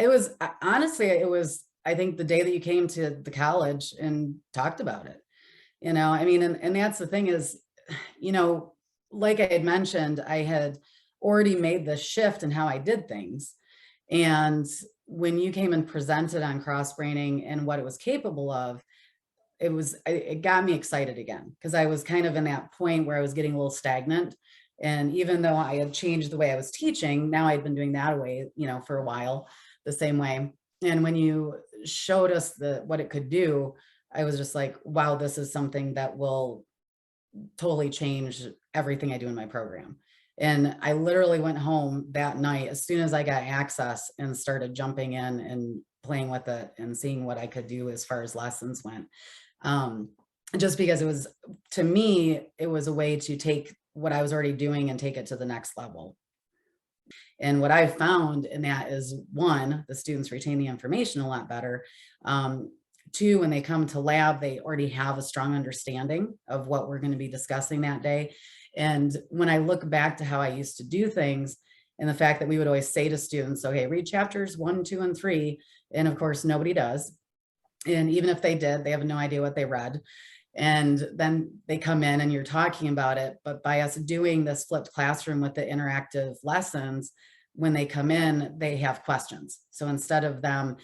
It was honestly, it was, I think the day that you came to the college and talked about it, I mean, and that's the thing is, you know, like I had mentioned, I had already made the shift in how I did things. And when you came and presented on cross-braining and what it was capable of, it got me excited again because I was kind of in that point where I was getting a little stagnant. And even though I had changed the way I was teaching, now I'd been doing that way, for a while, the same way. And when you showed us what it could do, I was just like, wow, this is something that will totally change everything I do in my program. And I literally went home that night as soon as I got access and started jumping in and playing with it and seeing what I could do as far as lessons went. Um, just because to me, it was a way to take what I was already doing and take it to the next level. And what I've found in that is, one, the students retain the information a lot better. Two, when they come to lab, they already have a strong understanding of what we're going to be discussing that day. And when I look back to how I used to do things, and the fact that we would always say to students, okay, read chapters 1, 2, and 3. And of course, nobody does. And even if they did, they have no idea what they read. And then they come in and you're talking about it. But by us doing this flipped classroom with the interactive lessons, when they come in, they have questions. So instead of them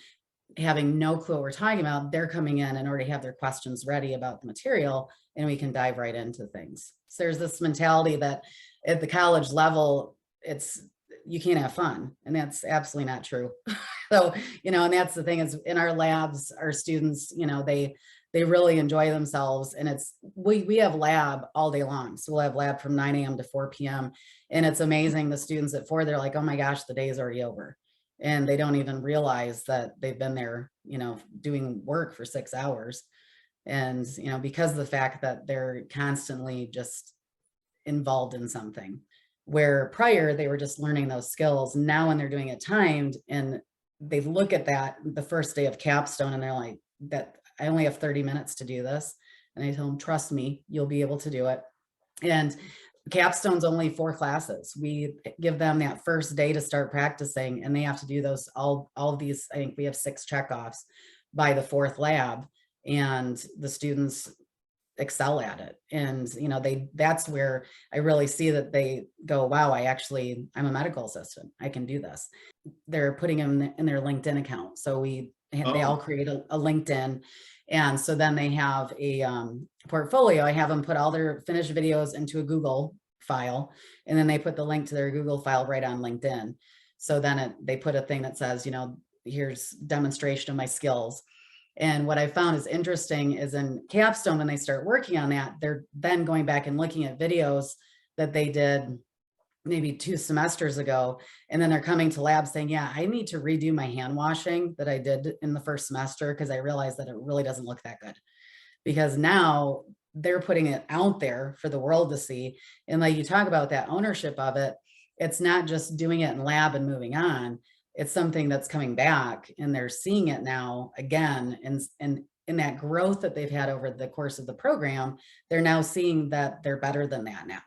having no clue what we're talking about, they're coming in and already have their questions ready about the material, and we can dive right into things. So there's this mentality that at the college level, you can't have fun, and that's absolutely not true. So, and that's the thing is, in our labs, our students, they really enjoy themselves, and we have lab all day long. So we'll have lab from 9 a.m. to 4 p.m. And it's amazing. The students at 4, they're like, oh my gosh, the day is already over. And they don't even realize that they've been there, doing work for 6 hours. And, because of the fact that they're constantly just involved in something, where prior they were just learning those skills. Now when they're doing it timed, and they look at that the first day of capstone, and they're like, that I only have 30 minutes to do this. And I tell them, trust me, you'll be able to do it. And capstone's only 4 classes. We give them that first day to start practicing, and they have to do those, all of these. I think we have 6 checkoffs by the 4th lab, and the students excel at it. And, that's where I really see that they go, wow, I'm a medical assistant. I can do this. They're putting them in their LinkedIn account. So they all create a LinkedIn. And so then they have a portfolio. I have them put all their finished videos into a Google file, and then they put the link to their Google file right on LinkedIn. So then they put a thing that says, here's demonstration of my skills. And what I found is interesting is in capstone, when they start working on that, they're then going back and looking at videos that they did maybe 2 semesters ago. And then they're coming to lab saying, yeah, I need to redo my hand washing that I did in the first semester, because I realized that it really doesn't look that good. Because now they're putting it out there for the world to see. And like you talk about that ownership of it, it's not just doing it in lab and moving on. It's something that's coming back, and they're seeing it now again. And in that growth that they've had over the course of the program, they're now seeing that they're better than that now.